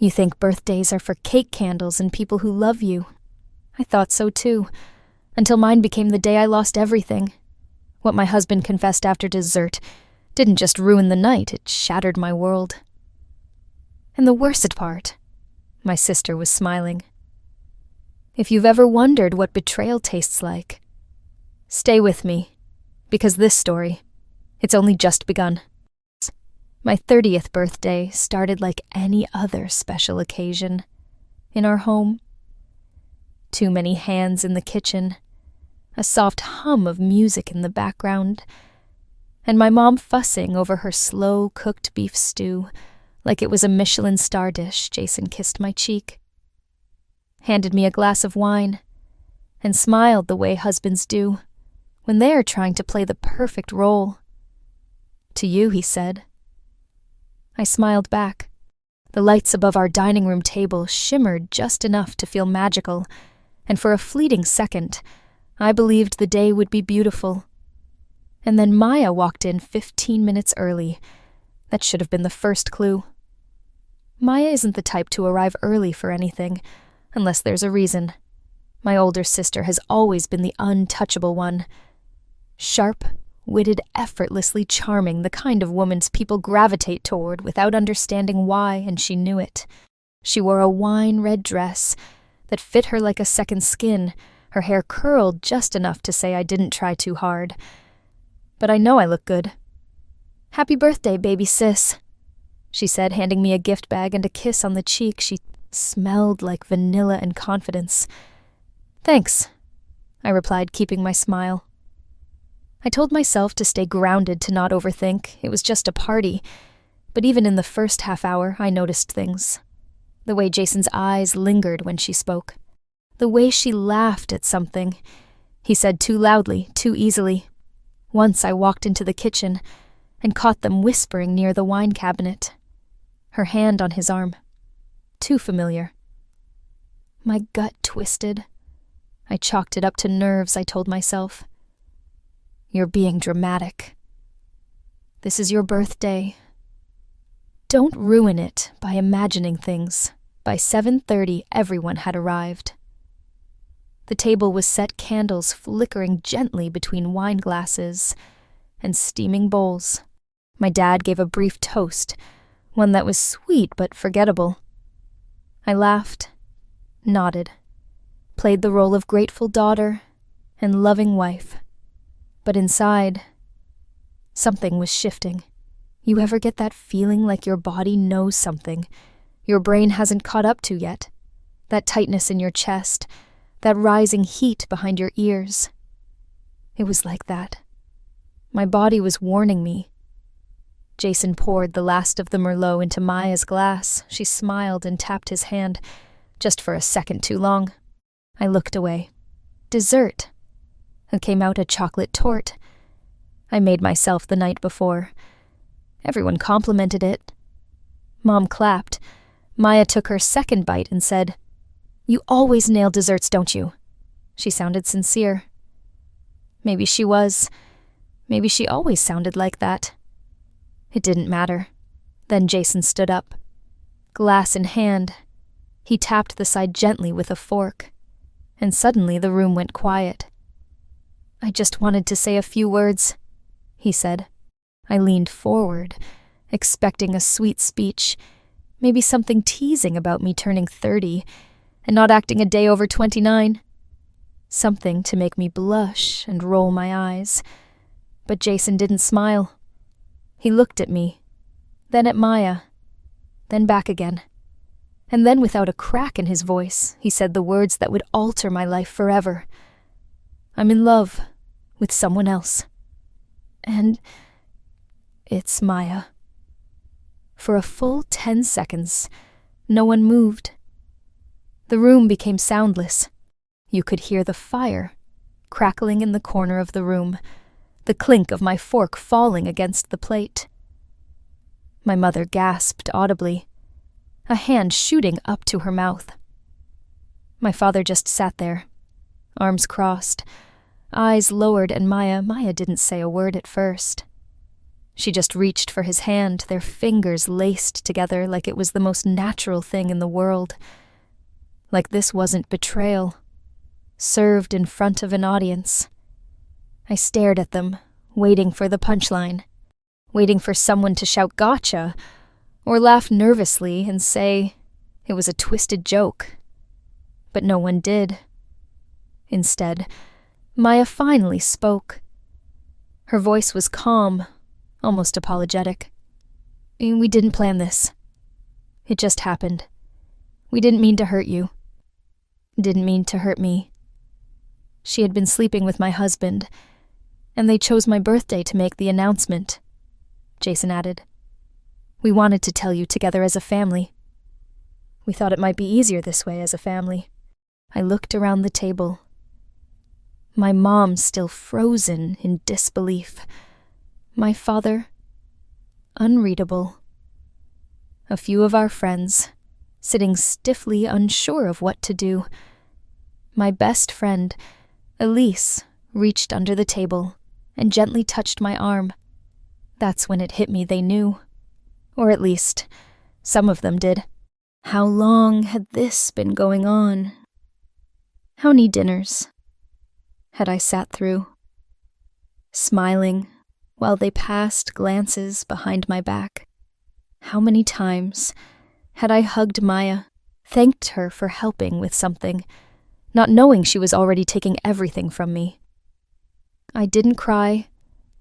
You think birthdays are for cake candles and people who love you. I thought so too, until mine became the day I lost everything. What my husband confessed after dessert didn't just ruin the night, it shattered my world. And the worst part, my sister was smiling. If you've ever wondered what betrayal tastes like, stay with me, because this story, it's only just begun. My 30th birthday started like any other special occasion in our home. Too many hands in the kitchen, a soft hum of music in the background, and my mom fussing over her slow-cooked beef stew like it was a Michelin star dish. Jason kissed my cheek, handed me a glass of wine, and smiled the way husbands do when they are trying to play the perfect role. To you, he said. I smiled back. The lights above our dining room table shimmered just enough to feel magical, and for a fleeting second, I believed the day would be beautiful. And then Maya walked in 15 minutes early. That should have been the first clue. Maya isn't the type to arrive early for anything, unless there's a reason. My older sister has always been the untouchable one. Sharp-witted, effortlessly charming, the kind of woman's people gravitate toward without understanding why, and she knew it. She wore a wine-red dress that fit her like a second skin, her hair curled just enough to say I didn't try too hard. But I know I look good. "Happy birthday, baby sis," she said, handing me a gift bag and a kiss on the cheek. She smelled like vanilla and confidence. "Thanks," I replied, keeping my smile. I told myself to stay grounded, to not overthink. It was just a party. But even in the first half hour, I noticed things. The way Jason's eyes lingered when she spoke. The way she laughed at something he said too loudly, too easily. Once I walked into the kitchen and caught them whispering near the wine cabinet. Her hand on his arm. Too familiar. My gut twisted. I chalked it up to nerves, I told myself. "You're being dramatic. This is your birthday. Don't ruin it by imagining things." By 7:30, everyone had arrived. The table was set, candles flickering gently between wine glasses and steaming bowls. My dad gave a brief toast, one that was sweet but forgettable. I laughed, nodded, played the role of grateful daughter and loving wife. But inside, something was shifting. You ever get that feeling like your body knows something your brain hasn't caught up to yet? That tightness in your chest, that rising heat behind your ears. It was like that. My body was warning me. Jason poured the last of the Merlot into Maya's glass. She smiled and tapped his hand, just for a second too long. I looked away. Dessert. It came out a chocolate torte. I made myself the night before. Everyone complimented it. Mom clapped. Maya took her second bite and said, "You always nail desserts, don't you?" She sounded sincere. Maybe she was. Maybe she always sounded like that. It didn't matter. Then Jason stood up. Glass in hand, he tapped the side gently with a fork, and suddenly the room went quiet. "I just wanted to say a few words," he said. I leaned forward, expecting a sweet speech, maybe something teasing about me turning 30 and not acting a day over 29. Something to make me blush and roll my eyes. But Jason didn't smile. He looked at me, then at Maya, then back again. And then without a crack in his voice, he said the words that would alter my life forever. "I'm in love with someone else. And it's Maya." For a full 10 seconds, no one moved. The room became soundless. You could hear the fire crackling in the corner of the room, the clink of my fork falling against the plate. My mother gasped audibly, a hand shooting up to her mouth. My father just sat there, arms crossed, eyes lowered, and Maya didn't say a word at first. She just reached for his hand, their fingers laced together like it was the most natural thing in the world. Like this wasn't betrayal, served in front of an audience. I stared at them, waiting for the punchline, waiting for someone to shout "gotcha," or laugh nervously and say it was a twisted joke. But no one did. Instead, Maya finally spoke. Her voice was calm, almost apologetic. "We didn't plan this. It just happened. We didn't mean to hurt you. Didn't mean to hurt me. She had been sleeping with my husband, and they chose my birthday to make the announcement," Jason added. "We wanted to tell you together as a family. We thought it might be easier this way as a family." I looked around the table. My mom still frozen in disbelief. My father, unreadable. A few of our friends, sitting stiffly unsure of what to do. My best friend, Elise, reached under the table and gently touched my arm. That's when it hit me they knew. Or at least, some of them did. How long had this been going on? How many dinners had I sat through, smiling while they passed glances behind my back? How many times had I hugged Maya, thanked her for helping with something, not knowing she was already taking everything from me? I didn't cry.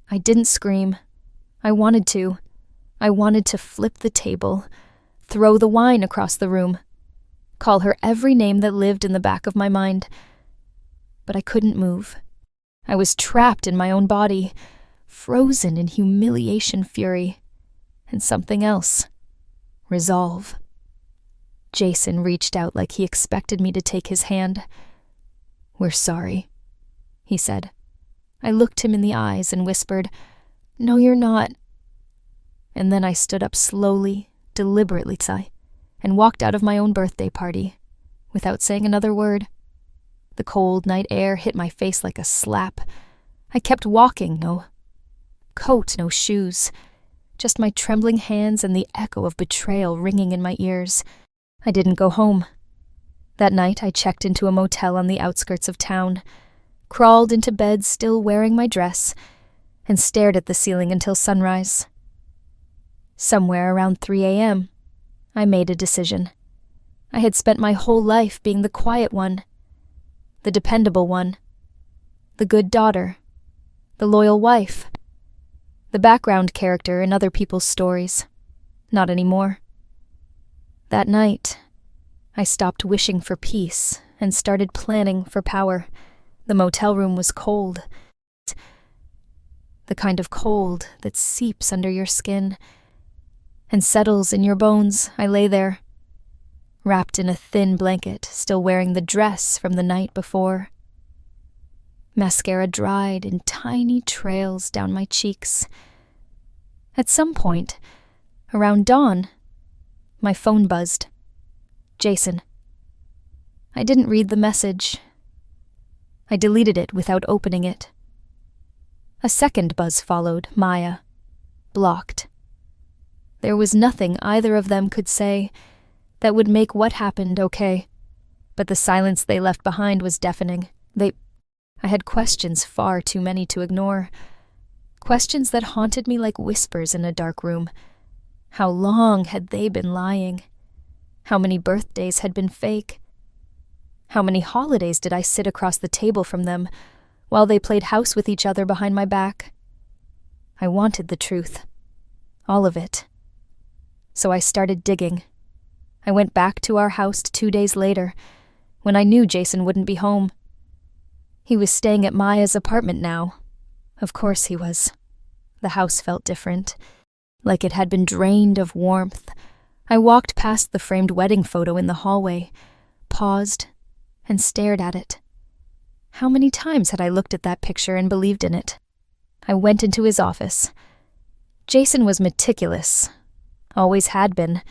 I didn't scream. I wanted to. I wanted to flip the table, throw the wine across the room, call her every name that lived in the back of my mind. But I couldn't move. I was trapped in my own body, frozen in humiliation fury, and something else. Resolve. Jason reached out like he expected me to take his hand. "We're sorry," he said. I looked him in the eyes and whispered, "No, you're not." And then I stood up slowly, deliberately, and walked out of my own birthday party, without saying another word. The cold night air hit my face like a slap. I kept walking, no coat, no shoes, just my trembling hands and the echo of betrayal ringing in my ears. I didn't go home. That night I checked into a motel on the outskirts of town, crawled into bed still wearing my dress, and stared at the ceiling until sunrise. Somewhere around 3 a.m., I made a decision. I had spent my whole life being the quiet one, the dependable one, the good daughter, the loyal wife, the background character in other people's stories. Not anymore. That night, I stopped wishing for peace and started planning for power. The motel room was cold. The kind of cold that seeps under your skin and settles in your bones. I lay there, wrapped in a thin blanket, still wearing the dress from the night before. Mascara dried in tiny trails down my cheeks. At some point, around dawn, my phone buzzed. Jason. I didn't read the message. I deleted it without opening it. A second buzz followed, Maya. Blocked. There was nothing either of them could say that would make what happened okay, but the silence they left behind was deafening. I had questions far too many to ignore. Questions that haunted me like whispers in a dark room. How long had they been lying? How many birthdays had been fake? How many holidays did I sit across the table from them while they played house with each other behind my back? I wanted the truth. All of it. So I started digging. I went back to our house 2 days later, when I knew Jason wouldn't be home. He was staying at Maya's apartment now. Of course he was. The house felt different, like it had been drained of warmth. I walked past the framed wedding photo in the hallway, paused, and stared at it. How many times had I looked at that picture and believed in it? I went into his office. Jason was meticulous. Always had been.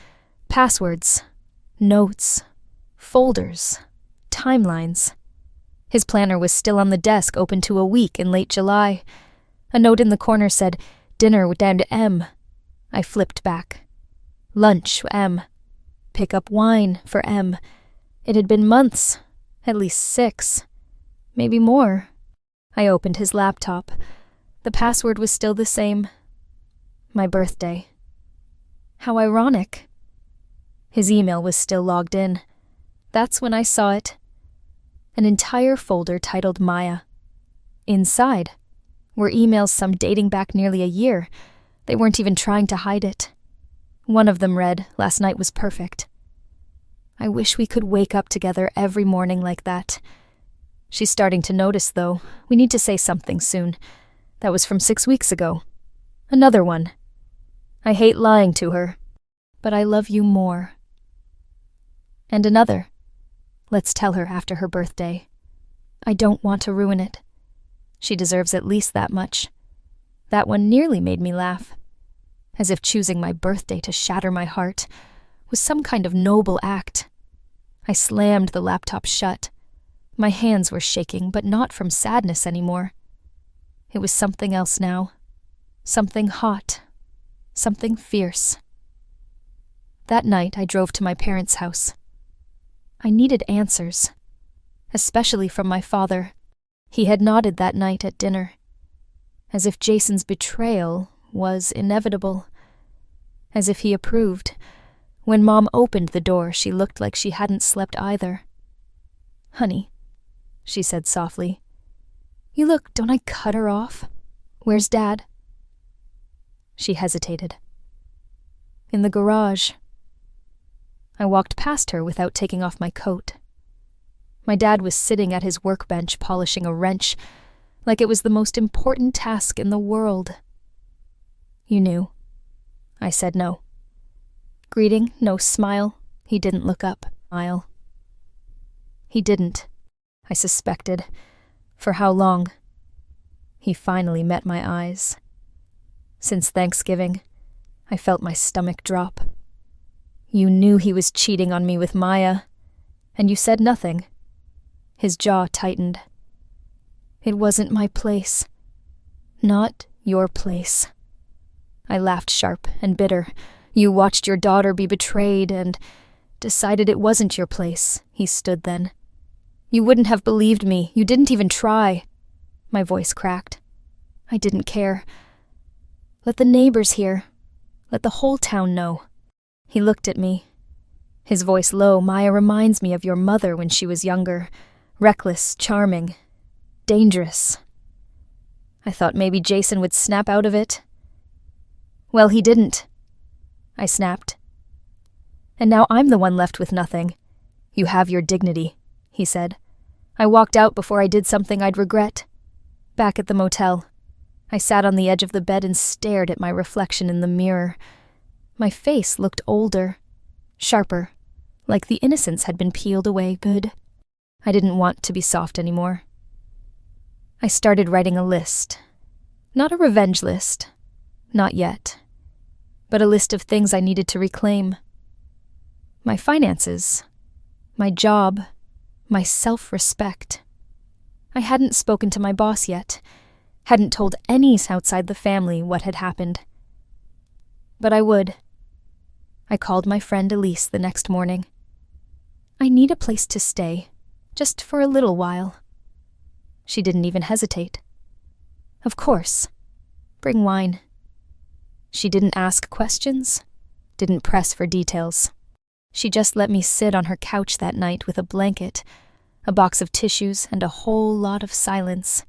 Passwords, notes, folders, timelines. His planner was still on the desk, open to a week in late July. A note in the corner said, Dinner down to M. I flipped back. Lunch, M. Pick up wine for M. It had been months, at least 6, maybe more. I opened his laptop. The password was still the same. My birthday. How ironic. His email was still logged in. That's when I saw it. An entire folder titled Maya. Inside were emails, some dating back nearly a year. They weren't even trying to hide it. One of them read, "Last night was perfect." I wish we could wake up together every morning like that. She's starting to notice, though. We need to say something soon. That was from 6 weeks ago. Another one. I hate lying to her, but I love you more. And another. Let's tell her after her birthday. I don't want to ruin it. She deserves at least that much. That one nearly made me laugh, as if choosing my birthday to shatter my heart was some kind of noble act. I slammed the laptop shut. My hands were shaking, but not from sadness anymore. It was something else now. Something hot. Something fierce. That night, I drove to my parents' house. I needed answers, especially from my father. He had nodded that night at dinner, as if Jason's betrayal was inevitable, as if he approved. When Mom opened the door, she looked like she hadn't slept either. "Honey," she said softly. "You look, don't I cut her off? Where's Dad?" She hesitated. "In the garage." I walked past her without taking off my coat. My dad was sitting at his workbench polishing a wrench, like it was the most important task in the world. "You knew?" I said no. Greeting, no smile. He didn't look up. Smile. He didn't. I suspected. For how long? He finally met my eyes. Since Thanksgiving, I felt my stomach drop. "You knew he was cheating on me with Maya, and you said nothing." His jaw tightened. "It wasn't my place. Not your place." I laughed sharp and bitter. "You watched your daughter be betrayed and decided it wasn't your place." He stood then. "You wouldn't have believed me. You didn't even try." My voice cracked. I didn't care. "Let the neighbors hear. Let the whole town know." He looked at me. His voice low. "Maya reminds me of your mother when she was younger. Reckless, charming, dangerous." I thought maybe Jason would snap out of it. Well, he didn't. I snapped. "And now I'm the one left with nothing. You have your dignity," he said. I walked out before I did something I'd regret. Back at the motel, I sat on the edge of the bed and stared at my reflection in the mirror. My face looked older, sharper, like the innocence had been peeled away good. I didn't want to be soft anymore. I started writing a list. Not a revenge list. Not yet. But a list of things I needed to reclaim. My finances. My job. My self-respect. I hadn't spoken to my boss yet. Hadn't told any outside the family what had happened. But I would. I called my friend Elise the next morning. "I need a place to stay. Just for a little while." She didn't even hesitate. "Of course. Bring wine." She didn't ask questions, didn't press for details. She just let me sit on her couch that night with a blanket, a box of tissues, and a whole lot of silence.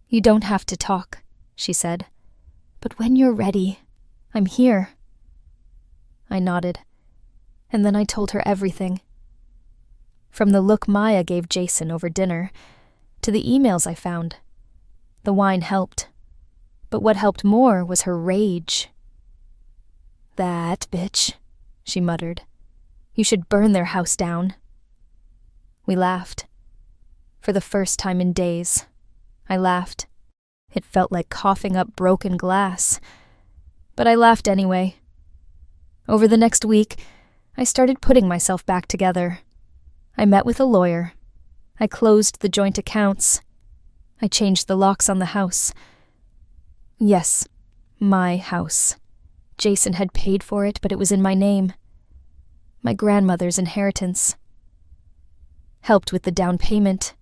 "You don't have to talk," she said. "But when you're ready, I'm here." I nodded, and then I told her everything. From the look Maya gave Jason over dinner, to the emails I found. The wine helped, but what helped more was her rage. "That bitch," she muttered. "You should burn their house down." We laughed. For the first time in days, I laughed. It felt like coughing up broken glass. But I laughed anyway. Over the next week, I started putting myself back together. I met with a lawyer. I closed the joint accounts. I changed the locks on the house. Yes, My house. Jason had paid for it, but it was in my name. My grandmother's inheritance. Helped with the down payment,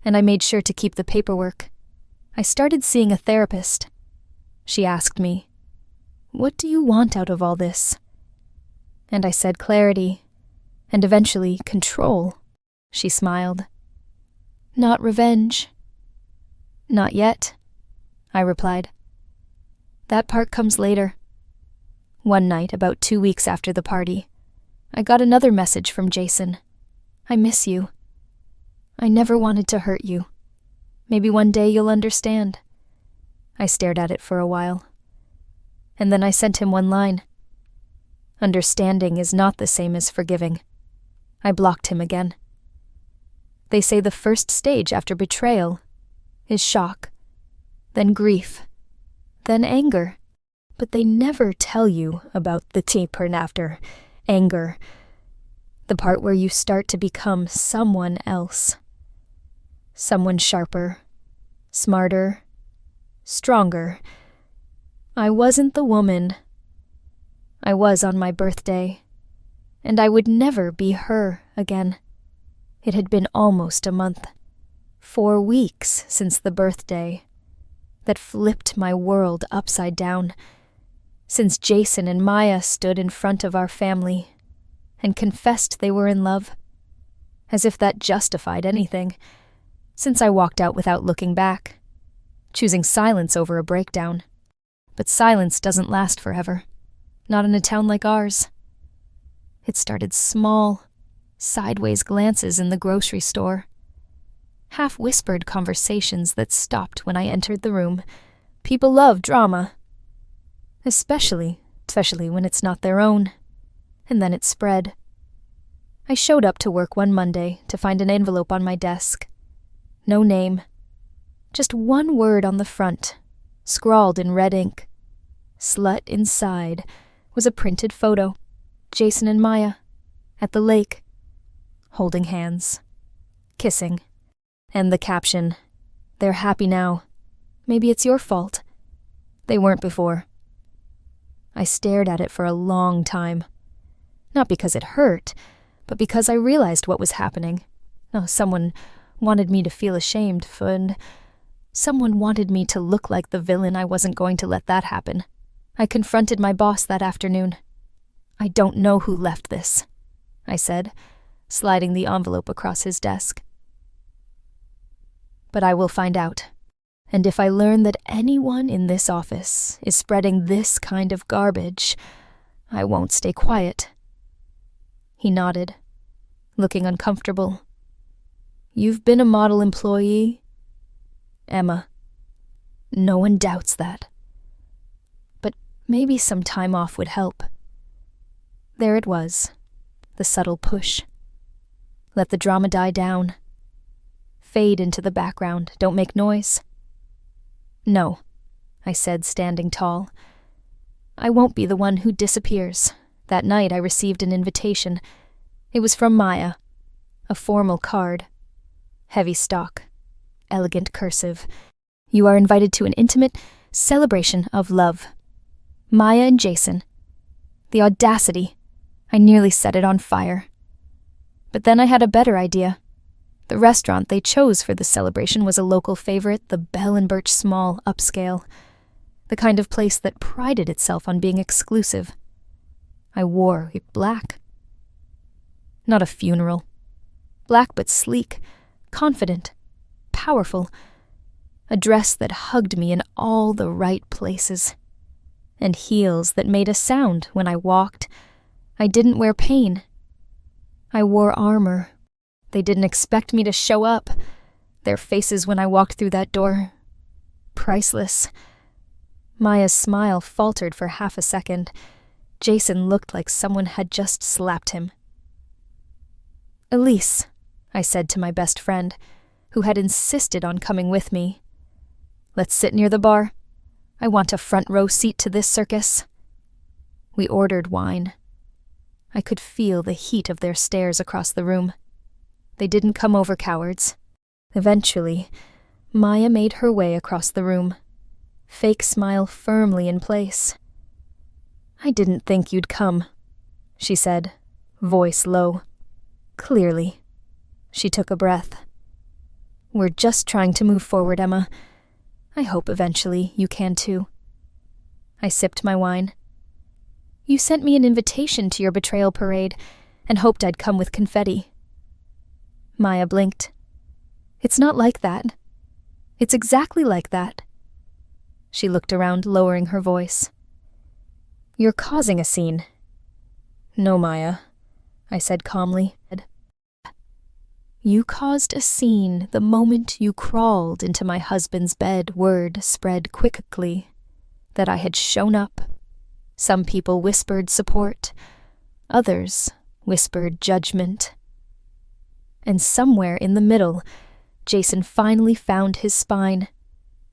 and I made sure to keep the paperwork. I started seeing a therapist. She asked me, "What do you want out of all this?" And I said clarity, and eventually control. She smiled. "Not revenge." "Not yet," I replied. "That part comes later." One night, about 2 weeks after the party, I got another message from Jason. "I miss you. I never wanted to hurt you. Maybe one day you'll understand." I stared at it for a while. And then I sent him one line. Understanding is not the same as forgiving. I blocked him again. They say the first stage after betrayal is shock, then grief, then anger. But they never tell you about the deeper after anger, the part where you start to become someone else. Someone sharper, smarter, stronger. I wasn't the woman. I was on my birthday, and I would never be her again. It had been almost a month, 4 weeks since the birthday that flipped my world upside down, since Jason and Maya stood in front of our family and confessed they were in love, as if that justified anything, since I walked out without looking back, choosing silence over a breakdown. But silence doesn't last forever, not in a town like ours. It started small, sideways glances in the grocery store, half-whispered conversations that stopped when I entered the room. People love drama, especially when it's not their own. And then it spread. I showed up to work one Monday to find an envelope on my desk. No name. Just one word on the front, scrawled in red ink. Slut inside was a printed photo. Jason and Maya, at the lake, holding hands, kissing. And the caption, "They're happy now. Maybe it's your fault. They weren't before." I stared at it for a long time. Not because it hurt, but because I realized what was happening. Someone wanted me to feel ashamed, and someone wanted me to look like the villain. I wasn't going to let that happen. I confronted my boss that afternoon. "I don't know who left this," I said, sliding the envelope across his desk. "But I will find out. And if I learn that anyone in this office is spreading this kind of garbage, I won't stay quiet." He nodded, looking uncomfortable. "You've been a model employee, Emma. No one doubts that. But maybe some time off would help." There it was, the subtle push. Let the drama die down. Fade into the background, don't make noise. "No," I said, standing tall. "I won't be the one who disappears." That night I received an invitation. It was from Maya, a formal card. Heavy stock, elegant cursive. "You are invited to an intimate celebration of love. Maya and Jason." The audacity! I nearly set it on fire. But then I had a better idea. The restaurant they chose for the celebration was a local favorite, the Bell and Birch Small upscale, the kind of place that prided itself on being exclusive. I wore black. Not a funeral. Black but sleek, confident, powerful. A dress that hugged me in all the right places. And heels that made a sound when I walked. I didn't wear pain. I wore armor. They didn't expect me to show up. Their faces when I walked through that door. Priceless. Maya's smile faltered for half a second. Jason looked like someone had just slapped him. "Elise," I said to my best friend, who had insisted on coming with me. "Let's sit near the bar. I want a front row seat to this circus." We ordered wine. I could feel the heat of their stares across the room. They didn't come over cowards. Eventually, Maya made her way across the room. fake smile firmly in place. "I didn't think you'd come," she said, voice low. "Clearly." She took a breath. "We're just trying to move forward, Emma. I hope eventually you can too." I sipped my wine. "You sent me an invitation to your betrayal parade and hoped I'd come with confetti." Maya blinked. "It's not like that. It's exactly like that." She looked around, lowering her voice. "You're causing a scene." "No, Maya," I said calmly. "You caused a scene the moment you crawled into my husband's bed. Word spread quickly that I had shown up. Some people whispered support. Others whispered judgment. And somewhere in the middle, Jason finally found his spine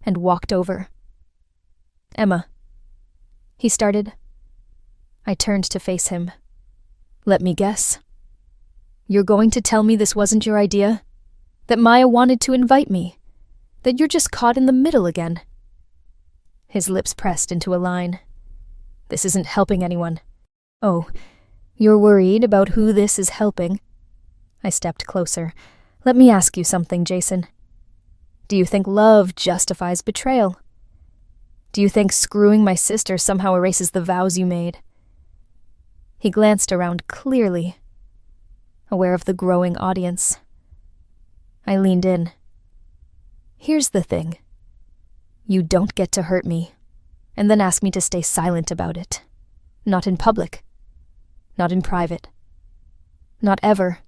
and walked over. "Emma," he started. I turned to face him. "Let me guess. You're going to tell me this wasn't your idea? That Maya wanted to invite me? That you're just caught in the middle again?" His lips pressed into a line. "This isn't helping anyone." "Oh, you're worried about who this is helping?" I stepped closer. "Let me ask you something, Jason. Do you think love justifies betrayal? Do you think screwing my sister somehow erases the vows you made?" He glanced around clearly, aware of the growing audience. I leaned in. "Here's the thing. You don't get to hurt me, and then ask me to stay silent about it. Not in public. Not in private. Not ever."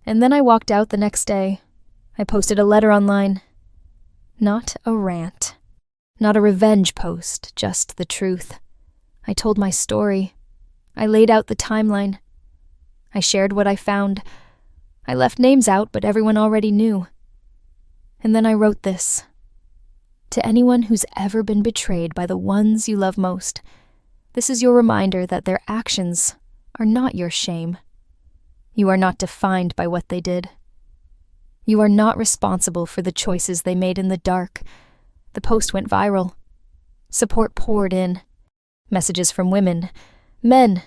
And then I walked out the next day. I posted a letter online. Not a rant. Not a revenge post, just the truth. I told my story. I laid out the timeline. I shared what I found. I left names out, but everyone already knew. And then I wrote this. To anyone who's ever been betrayed by the ones you love most, this is your reminder that their actions are not your shame. You are not defined by what they did. You are not responsible for the choices they made in the dark. The post went viral. Support poured in. Messages from women, men,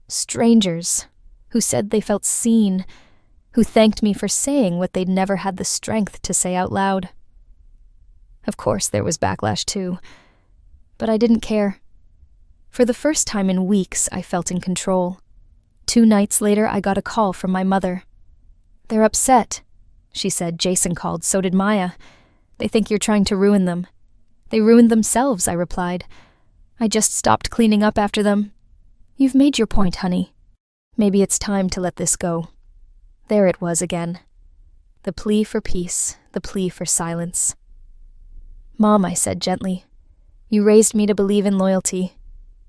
strangers, who said they felt seen, who thanked me for saying what they'd never had the strength to say out loud. Of course, there was backlash too, but I didn't care. For the first time in weeks, I felt in control. 2 nights later, I got a call from my mother. "They're upset," she said. "Jason called, so did Maya. They think you're trying to ruin them." "They ruined themselves," I replied. "I just stopped cleaning up after them." "You've made your point, honey. Maybe it's time to let this go." There it was again. The plea for peace, the plea for silence. "Mom," I said gently, "you raised me to believe in loyalty.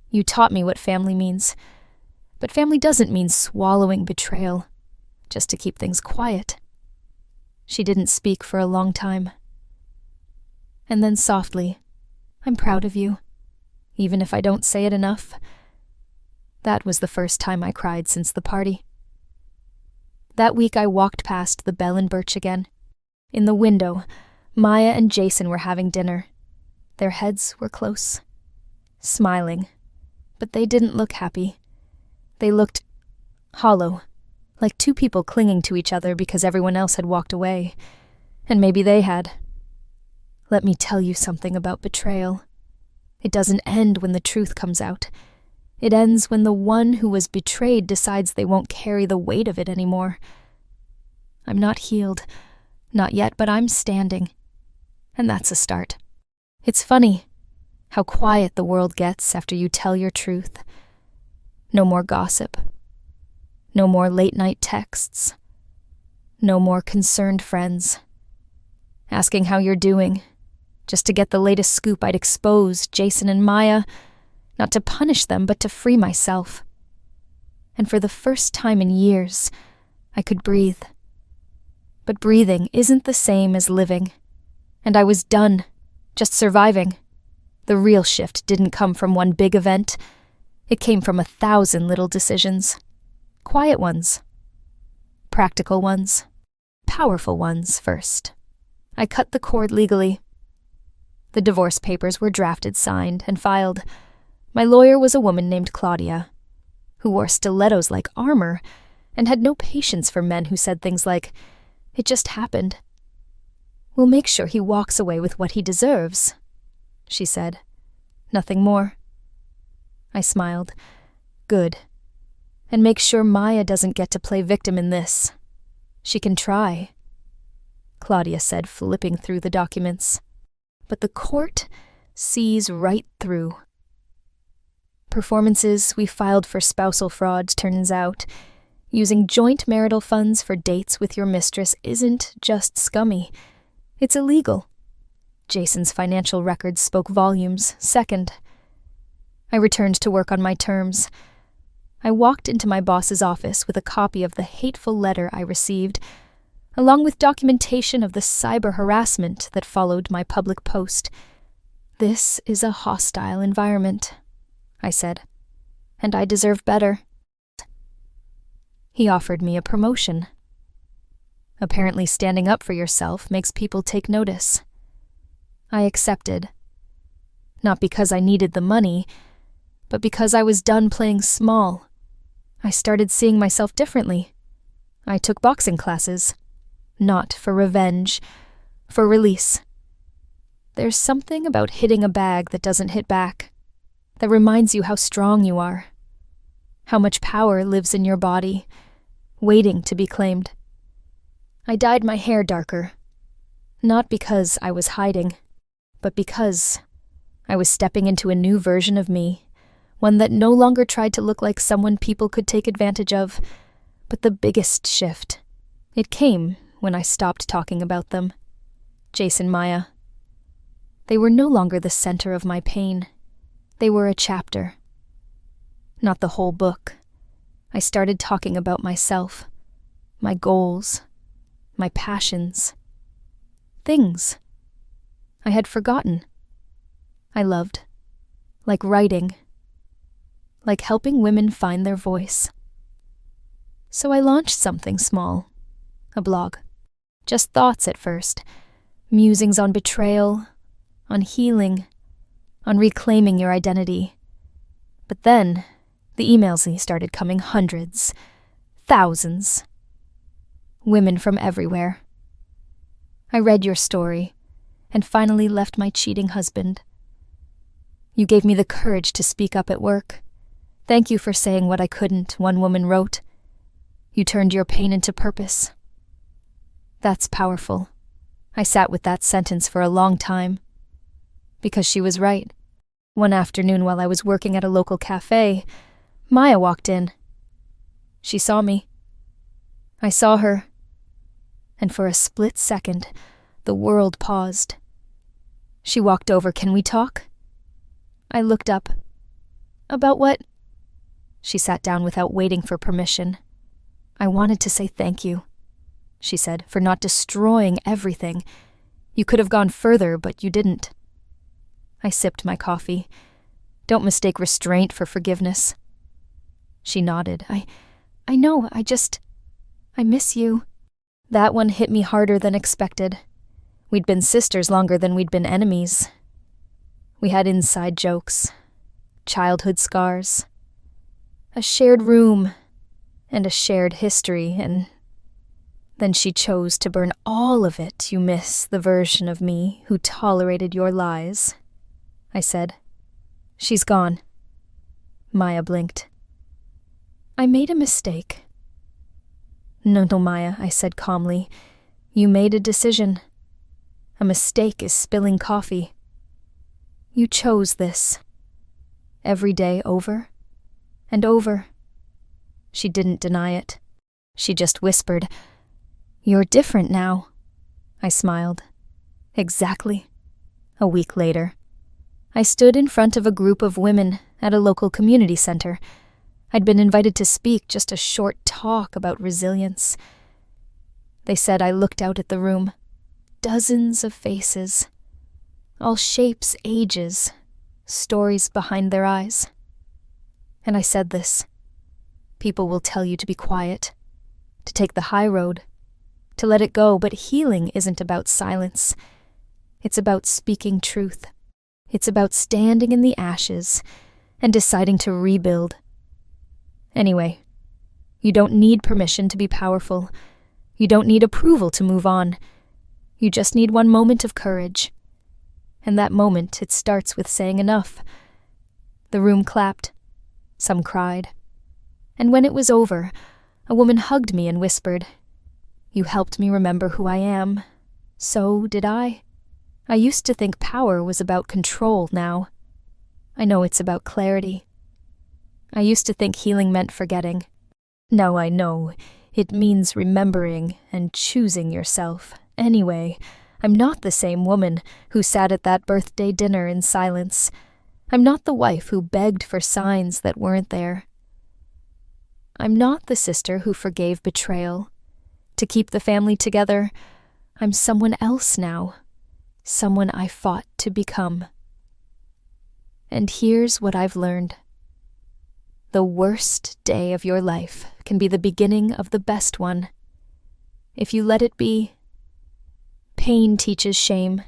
You taught me what family means. But family doesn't mean swallowing betrayal, just to keep things quiet." She didn't speak for a long time. And then softly, "I'm proud of you, even if I don't say it enough." That was the first time I cried since the party. That week I walked past the Bell and Birch again. In the window, Maya and Jason were having dinner. Their heads were close, smiling, but they didn't look happy. They looked hollow, like 2 people clinging to each other because everyone else had walked away. And maybe they had. Let me tell you something about betrayal. It doesn't end when the truth comes out. It ends when the one who was betrayed decides they won't carry the weight of it anymore. I'm not healed, not yet, but I'm standing. And that's a start. It's funny how quiet the world gets after you tell your truth. No more gossip. No more late-night texts. No more concerned friends asking how you're doing, just to get the latest scoop. I'd expose Jason and Maya, not to punish them, but to free myself. And for the first time in years, I could breathe. But breathing isn't the same as living. And I was done, just surviving. The real shift didn't come from one big event. It came from 1,000 little decisions. Quiet ones. Practical ones. Powerful ones first. I cut the cord legally. The divorce papers were drafted, signed, and filed. My lawyer was a woman named Claudia, who wore stilettos like armor and had no patience for men who said things like, "It just happened." "We'll make sure he walks away with what he deserves," she said. Nothing more. I smiled. Good. And make sure Maya doesn't get to play victim in this. She can try, Claudia said, flipping through the documents. But the court sees right through. Performances we filed for spousal fraud, turns out. Using joint marital funds for dates with your mistress isn't just scummy. It's illegal. Jason's financial records spoke volumes. Second, I returned to work on my terms. I walked into my boss's office with a copy of the hateful letter I received, along with documentation of the cyber harassment that followed my public post. "This is a hostile environment," I said, "and I deserve better." He offered me a promotion. Apparently standing up for yourself makes people take notice. I accepted. Not because I needed the money, but because I was done playing small. I started seeing myself differently. I took boxing classes. Not for revenge, for release. There's something about hitting a bag that doesn't hit back, that reminds you how strong you are, how much power lives in your body, waiting to be claimed. I dyed my hair darker, not because I was hiding, but because I was stepping into a new version of me, one that no longer tried to look like someone people could take advantage of. But the biggest shift, it came when I stopped talking about them. Jason, Maya. They were no longer the center of my pain. They were a chapter. Not the whole book. I started talking about myself, my goals, my passions, things I had forgotten. I loved, like writing, like helping women find their voice. So I launched something small, a blog. Just thoughts at first, musings on betrayal, on healing, on reclaiming your identity. But then, the emails started coming, hundreds, thousands. Women from everywhere. I read your story, and finally left my cheating husband. You gave me the courage to speak up at work. Thank you for saying what I couldn't, one woman wrote. You turned your pain into purpose. That's powerful. I sat with that sentence for a long time. Because she was right. One afternoon while I was working at a local cafe, Maya walked in. She saw me. I saw her. And for a split second, the world paused. She walked over. "Can we talk?" I looked up. "About what?" She sat down without waiting for permission. "I wanted to say thank you," she said, "for not destroying everything. You could have gone further, but you didn't." I sipped my coffee. Don't mistake restraint for forgiveness. She nodded. I know, I miss you." That one hit me harder than expected. We'd been sisters longer than we'd been enemies. We had inside jokes, childhood scars, a shared room, and a shared history, and then she chose to burn all of it. "You miss the version of me who tolerated your lies," I said. "She's gone." Maya blinked. "I made a mistake." No, Maya," I said calmly. "You made a decision. A mistake is spilling coffee. You chose this. Every day over and over." She didn't deny it. She just whispered, "You're different now." I smiled. Exactly. A week later, I stood in front of a group of women at a local community center. I'd been invited to speak, just a short talk about resilience. They said I looked out at the room. Dozens of faces. All shapes, ages, stories behind their eyes. And I said this. People will tell you to be quiet, to take the high road, to let it go, but healing isn't about silence. It's about speaking truth. It's about standing in the ashes and deciding to rebuild. Anyway, you don't need permission to be powerful. You don't need approval to move on. You just need one moment of courage. And that moment, it starts with saying enough. The room clapped. Some cried. And when it was over, a woman hugged me and whispered, "You helped me remember who I am. So did I. I used to think power was about control now. I know it's about clarity. I used to think healing meant forgetting. Now I know it means remembering and choosing yourself. Anyway, I'm not the same woman who sat at that birthday dinner in silence. I'm not the wife who begged for signs that weren't there. I'm not the sister who forgave betrayal. To keep the family together, I'm someone else now. Someone I fought to become. And here's what I've learned. The worst day of your life can be the beginning of the best one. If you let it be. Pain teaches shame,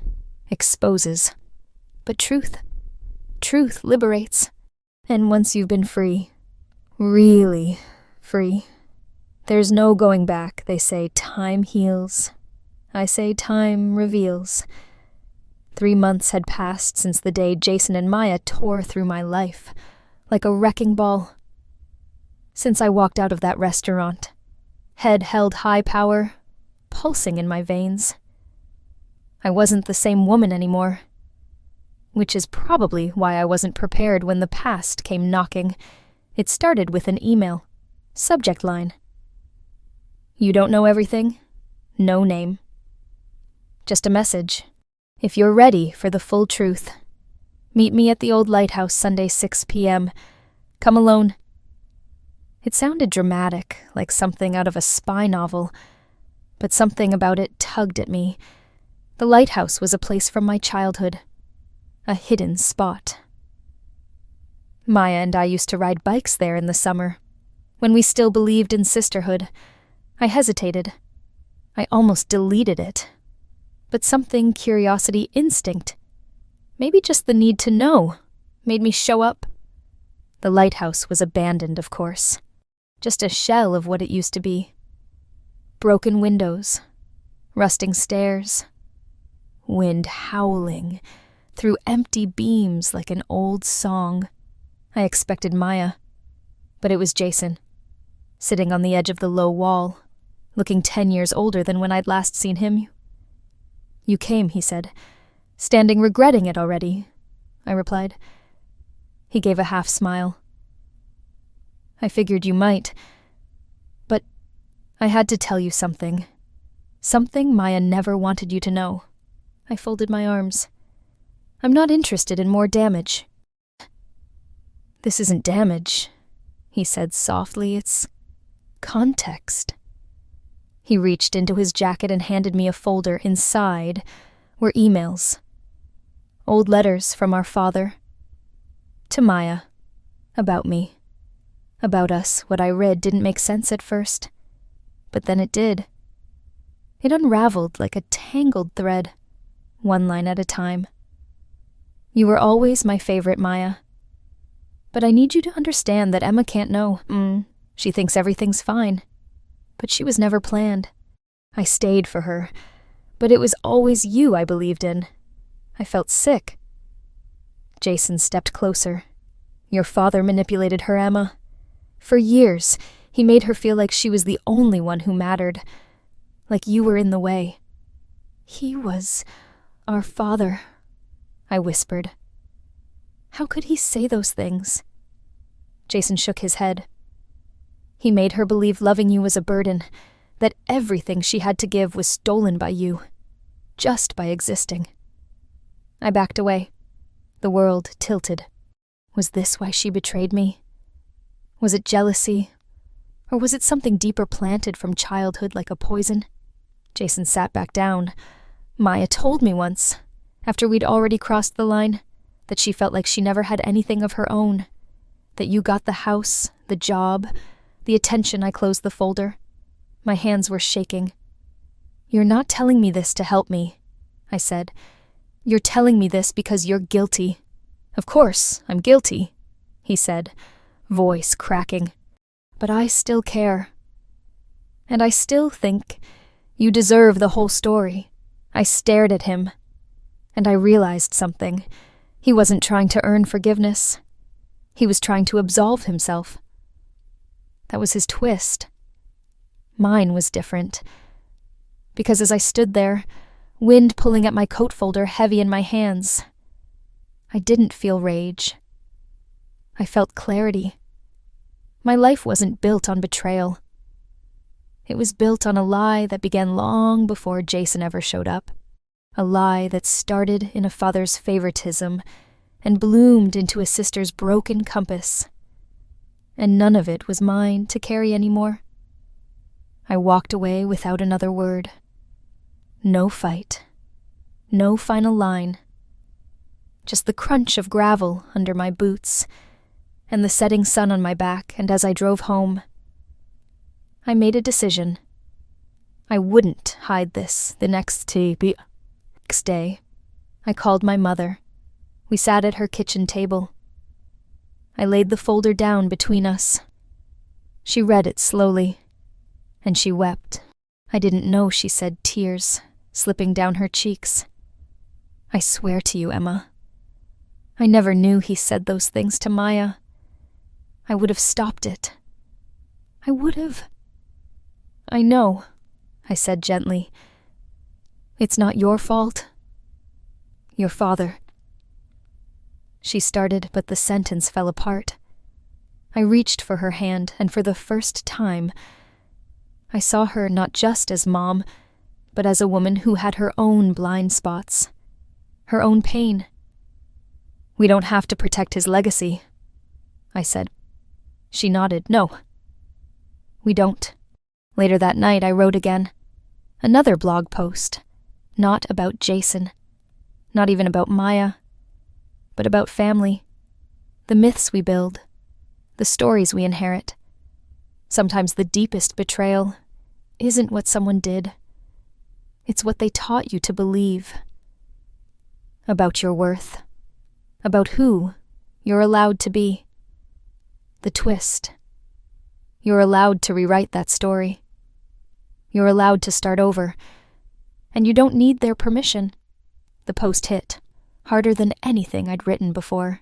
exposes. But truth liberates. And once you've been free, really free, there's no going back. They say time heals. I say time reveals. 3 months had passed since the day Jason and Maya tore through my life, like a wrecking ball. Since I walked out of that restaurant, head held high power, pulsing in my veins. I wasn't the same woman anymore, which is probably why I wasn't prepared when the past came knocking. It started with an email, subject line. You don't know everything? No name. Just a message. If you're ready for the full truth, meet me at the old lighthouse Sunday 6 p.m. Come alone. It sounded dramatic, like something out of a spy novel, but something about it tugged at me. The lighthouse was a place from my childhood, a hidden spot. Maya and I used to ride bikes there in the summer, when we still believed in sisterhood. I hesitated. I almost deleted it. But something, curiosity, instinct, maybe just the need to know, made me show up. The lighthouse was abandoned, of course, just a shell of what it used to be. Broken windows, rusting stairs, wind howling through empty beams like an old song. I expected Maya, but it was Jason, sitting on the edge of the low wall, looking 10 years older than when I'd last seen him. You came, he said, standing regretting it already, I replied. He gave a half smile. I figured you might, but I had to tell you something. Something Maya never wanted you to know. I folded my arms. I'm not interested in more damage. This isn't damage, he said softly. It's context. He reached into his jacket and handed me a folder. Inside were emails. Old letters from our father. To Maya. About me. About us. What I read didn't make sense at first. But then it did. It unraveled like a tangled thread, one line at a time. You were always my favorite, Maya. But I need you to understand that Emma can't know. She thinks everything's fine. But she was never planned. I stayed for her, but it was always you I believed in. I felt sick. Jason stepped closer. Your father manipulated her, Emma. For years, he made her feel like she was the only one who mattered, like you were in the way. He was our father, I whispered. How could he say those things? Jason shook his head. He made her believe loving you was a burden, that everything she had to give was stolen by you, just by existing. I backed away. The world tilted. Was this why she betrayed me? Was it jealousy? Or was it something deeper planted from childhood like a poison? Jason sat back down. Maya told me once, after we'd already crossed the line, that she felt like she never had anything of her own, that you got the house, the job, the attention. I closed the folder. My hands were shaking. You're not telling me this to help me, I said. You're telling me this because you're guilty. Of course, I'm guilty, he said, voice cracking. But I still care. And I still think you deserve the whole story. I stared at him, and I realized something. He wasn't trying to earn forgiveness. He was trying to absolve himself. That was his twist. Mine was different. Because as I stood there, wind pulling at my coat folder heavy in my hands, I didn't feel rage. I felt clarity. My life wasn't built on betrayal. It was built on a lie that began long before Jason ever showed up. A lie that started in a father's favoritism and bloomed into a sister's broken compass. And none of it was mine to carry anymore. I walked away without another word. No fight. No final line. Just the crunch of gravel under my boots and the setting sun on my back, and as I drove home, I made a decision. I wouldn't hide this the next day. I called my mother. We sat at her kitchen table. I laid the folder down between us. She read it slowly, and she wept. I didn't know she said, tears slipping down her cheeks. I swear to you, Emma, I never knew he said those things to Maya. I would have stopped it. I would have. I know, I said gently. It's not your fault. Your father. She started, but the sentence fell apart. I reached for her hand, and for the first time, I saw her not just as Mom, but as a woman who had her own blind spots, her own pain. We don't have to protect his legacy, I said. She nodded. No, we don't. Later that night, I wrote again. Another blog post. Not about Jason. Not even about Maya. But about family. The myths we build. The stories we inherit. Sometimes the deepest betrayal isn't what someone did. It's what they taught you to believe. About your worth. About who you're allowed to be. The twist. You're allowed to rewrite that story. You're allowed to start over. And you don't need their permission. The post hit, harder than anything I'd written before.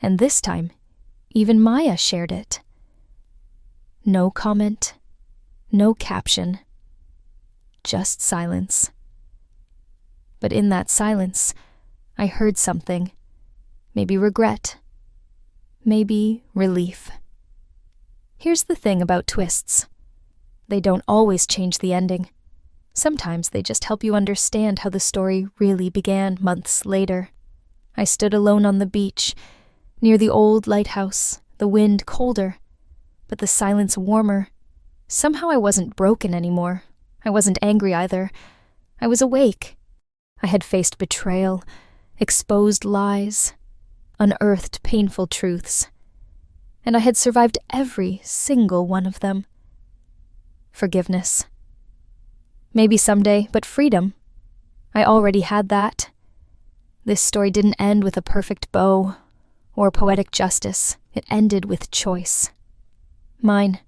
And this time, even Maya shared it. No comment, no caption, just silence. But in that silence, I heard something. Maybe regret. Maybe relief. Here's the thing about twists. They don't always change the ending. Sometimes they just help you understand how the story really began months later. I stood alone on the beach, near the old lighthouse, the wind colder, but the silence warmer. Somehow I wasn't broken anymore. I wasn't angry either. I was awake. I had faced betrayal, exposed lies, unearthed painful truths, and I had survived every single one of them. Forgiveness. Maybe someday, but freedom. I already had that. This story didn't end with a perfect bow or poetic justice. It ended with choice. Mine.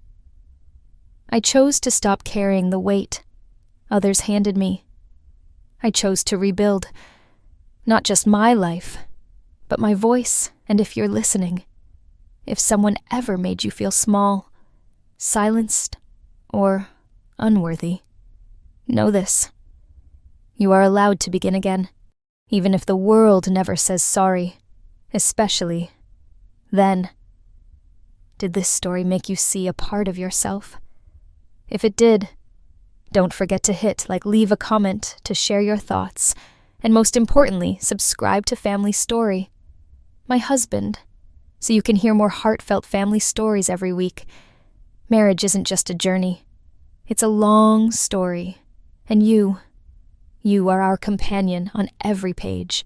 I chose to stop carrying the weight others handed me. I chose to rebuild, not just my life, but my voice. And if you're listening, if someone ever made you feel small, silenced, or unworthy, know this. You are allowed to begin again, even if the world never says sorry, especially then. Did this story make you see a part of yourself? If it did, don't forget to leave a comment, to share your thoughts, and most importantly, subscribe to Family Story, my husband, so you can hear more heartfelt family stories every week. Marriage isn't just a journey. It's a long story, and you are our companion on every page.